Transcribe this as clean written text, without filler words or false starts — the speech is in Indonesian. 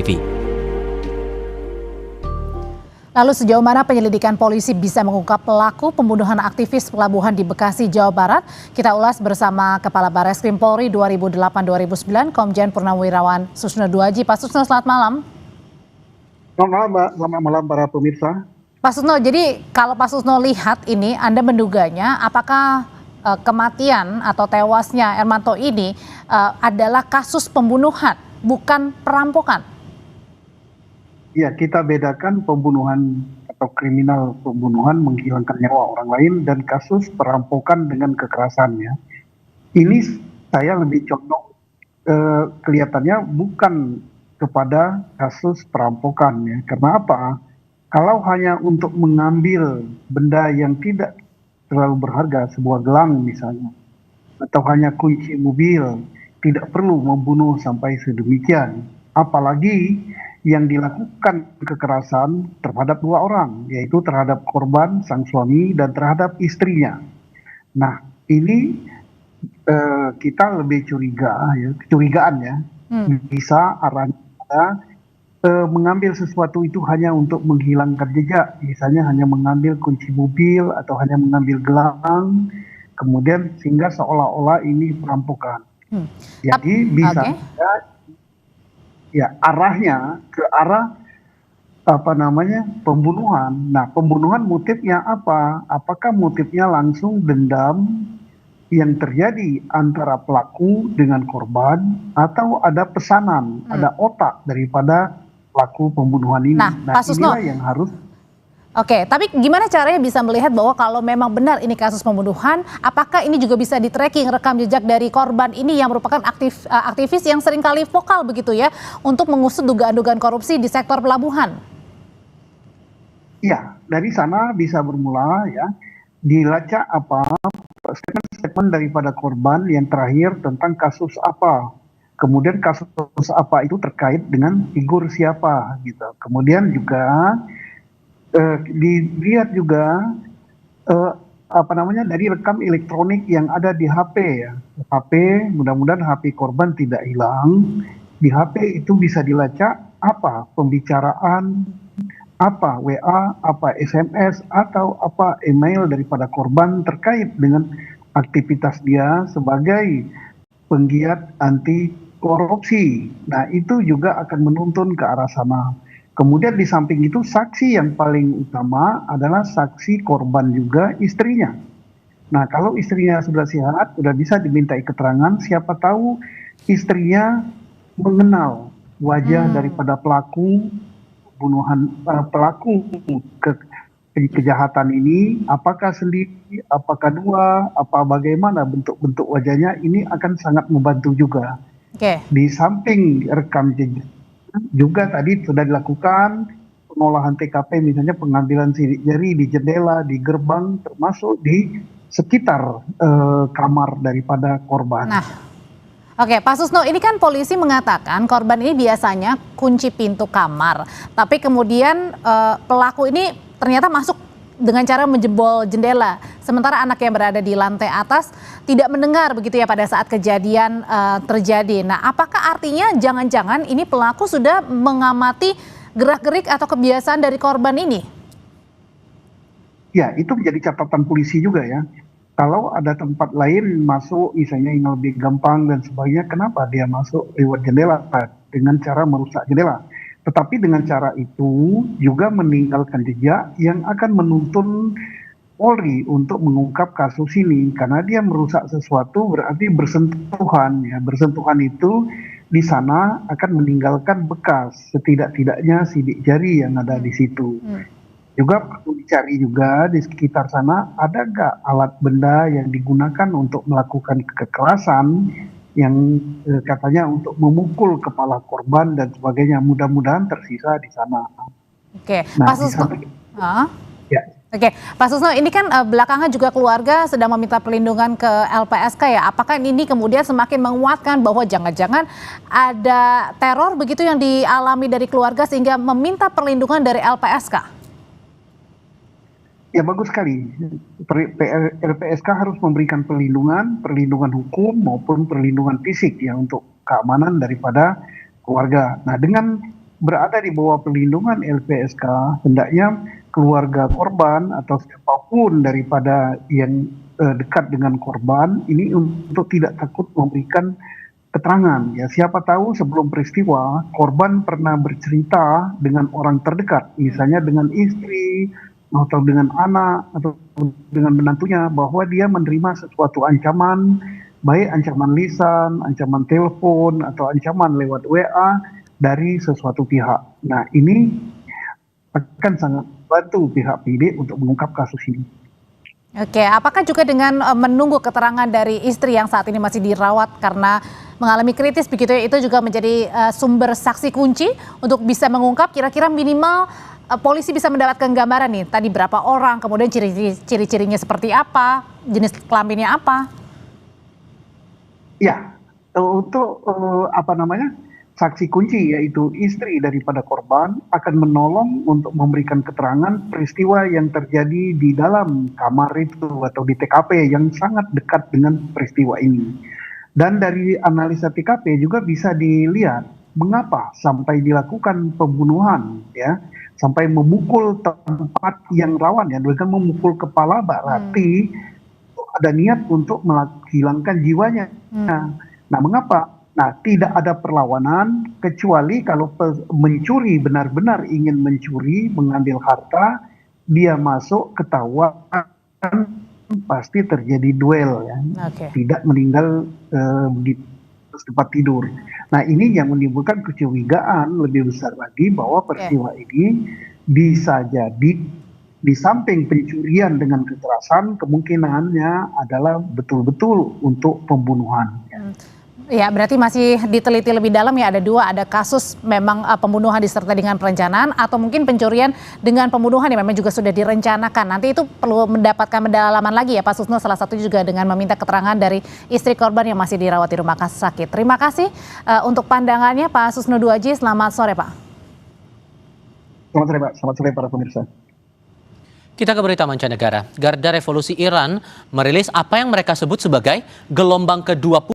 TV. Lalu sejauh mana penyelidikan polisi bisa mengungkap pelaku pembunuhan aktivis pelabuhan di Bekasi, Jawa Barat? Kita ulas bersama Kepala Bareskrim Polri 2008-2009, Komjen Purnawirawan Susno Duaji. Pak Susno, selamat malam. Selamat malam, Mbak. Selamat malam para pemirsa. Pak Susno, jadi kalau Pak Susno lihat ini, Anda menduganya apakah kematian atau tewasnya Hermanto ini adalah kasus pembunuhan, bukan perampokan? Ya, kita bedakan pembunuhan atau kriminal pembunuhan menghilangkan nyawa orang lain dan kasus perampokan dengan kekerasannya. Ini saya lebih condong kelihatannya bukan kepada kasus perampokan ya. Karena apa? Kalau hanya untuk mengambil benda yang tidak terlalu berharga, sebuah gelang misalnya, atau hanya kunci mobil, tidak perlu membunuh sampai sedemikian. Apalagi yang dilakukan kekerasan terhadap dua orang, yaitu terhadap korban, sang suami, dan terhadap istrinya. Nah, ini kita lebih kecurigaan ya, bisa arahnya mengambil sesuatu itu hanya untuk menghilangkan jejak, misalnya hanya mengambil kunci mobil atau hanya mengambil gelang, kemudian sehingga seolah-olah ini perampokan. Jadi bisa ya arahnya ke arah pembunuhan. Nah, pembunuhan motifnya apa? Apakah motifnya langsung dendam yang terjadi antara pelaku dengan korban, atau ada pesanan, ada otak daripada pelaku pembunuhan ini? Nah, Pak Susno, inilah yang harus. Oke, tapi gimana caranya bisa melihat bahwa kalau memang benar ini kasus pembunuhan, apakah ini juga bisa di-tracking rekam jejak dari korban ini yang merupakan aktivis yang seringkali vokal begitu ya, untuk mengusut dugaan-dugaan korupsi di sektor pelabuhan? Iya, dari sana bisa bermula ya, dilacak statement daripada korban yang terakhir tentang kasus apa. Kemudian kasus apa itu terkait dengan figur siapa gitu. Kemudian juga dilihat juga dari rekam elektronik yang ada di HP ya. HP, mudah-mudahan HP korban tidak hilang. Di HP itu bisa dilacak apa pembicaraan, apa WA, apa SMS, atau apa email daripada korban terkait dengan aktivitas dia sebagai penggiat anti korupsi. Nah, itu juga akan menuntun ke arah sana. Kemudian di samping itu saksi yang paling utama adalah saksi korban juga istrinya. Nah, kalau istrinya sudah sehat, sudah bisa dimintai keterangan, siapa tahu istrinya mengenal wajah daripada pelaku kejahatan ini, apakah sendiri, apakah dua, apa bagaimana bentuk-bentuk wajahnya, ini akan sangat membantu juga. Di samping rekam jejak juga tadi sudah dilakukan pengolahan TKP, misalnya pengambilan sidik jari di jendela, di gerbang, termasuk di sekitar kamar daripada korban. Nah, oke, Pak Susno, ini kan polisi mengatakan korban ini biasanya kunci pintu kamar, tapi kemudian pelaku ini ternyata masuk dengan cara menjebol jendela, sementara anak yang berada di lantai atas tidak mendengar begitu ya pada saat kejadian terjadi. Nah, apakah artinya jangan-jangan ini pelaku sudah mengamati gerak-gerik atau kebiasaan dari korban ini? Ya, itu menjadi catatan polisi juga ya. Kalau ada tempat lain masuk, misalnya yang lebih gampang dan sebagainya, kenapa dia masuk lewat jendela dengan cara merusak jendela? Tetapi dengan cara itu juga meninggalkan jejak yang akan menuntun Polri untuk mengungkap kasus ini, karena dia merusak sesuatu berarti bersentuhan ya. Bersentuhan itu di sana akan meninggalkan bekas, setidak-tidaknya sidik jari yang ada di situ. Juga perlu dicari juga di sekitar sana ada nggak alat benda yang digunakan untuk melakukan kekerasan yang katanya untuk memukul kepala korban dan sebagainya. Mudah-mudahan tersisa di sana. Oke, nah, Pak Susno. Ya. Oke, Pak Susno, ini kan belakangan juga keluarga sedang meminta perlindungan ke LPSK ya. Apakah ini kemudian semakin menguatkan bahwa jangan-jangan ada teror begitu yang dialami dari keluarga sehingga meminta perlindungan dari LPSK? Ya, bagus sekali. LPSK harus memberikan perlindungan hukum maupun perlindungan fisik ya untuk keamanan daripada keluarga. Nah, dengan berada di bawah perlindungan LPSK, hendaknya keluarga korban atau siapapun daripada yang dekat dengan korban ini untuk tidak takut memberikan keterangan. Ya, siapa tahu sebelum peristiwa korban pernah bercerita dengan orang terdekat, misalnya dengan istri atau dengan anak atau dengan menantunya, bahwa dia menerima sesuatu ancaman, baik ancaman lisan, ancaman telepon, atau ancaman lewat WA dari sesuatu pihak. Nah, ini akan sangat bantu pihak penyidik untuk mengungkap kasus ini. Oke, apakah juga dengan menunggu keterangan dari istri yang saat ini masih dirawat karena mengalami kritis begitu ya, itu juga menjadi sumber saksi kunci untuk bisa mengungkap kira-kira minimal polisi bisa mendapatkan gambaran nih tadi berapa orang, kemudian ciri-cirinya seperti apa, jenis kelaminnya apa? Ya, untuk saksi kunci yaitu istri daripada korban akan menolong untuk memberikan keterangan peristiwa yang terjadi di dalam kamar itu atau di TKP yang sangat dekat dengan peristiwa ini. Dan dari analisa TKP juga bisa dilihat mengapa sampai dilakukan pembunuhan, ya, sampai memukul tempat yang rawan, ya, dengan memukul kepala berarti ada niat untuk menghilangkan jiwanya. Nah, mengapa? Nah, tidak ada perlawanan kecuali kalau mencuri benar-benar ingin mencuri, mengambil harta, dia masuk ketahuan pasti terjadi duel, ya. Tidak meninggal di tempat tidur. Nah, ini yang menimbulkan kecurigaan lebih besar lagi bahwa peristiwa ini bisa jadi di samping pencurian dengan kekerasan, kemungkinannya adalah betul-betul untuk pembunuhan. Ya, berarti masih diteliti lebih dalam ya, ada dua, ada kasus memang pembunuhan disertai dengan perencanaan atau mungkin pencurian dengan pembunuhan yang memang juga sudah direncanakan. Nanti itu perlu mendapatkan pendalaman lagi ya Pak Susno, salah satu juga dengan meminta keterangan dari istri korban yang masih dirawat di rumah sakit. Terima kasih untuk pandangannya Pak Susno Duaji, selamat sore Pak. Selamat sore Pak, selamat sore para pemirsa. Kita ke berita mancanegara. Garda Revolusi Iran merilis apa yang mereka sebut sebagai gelombang kedua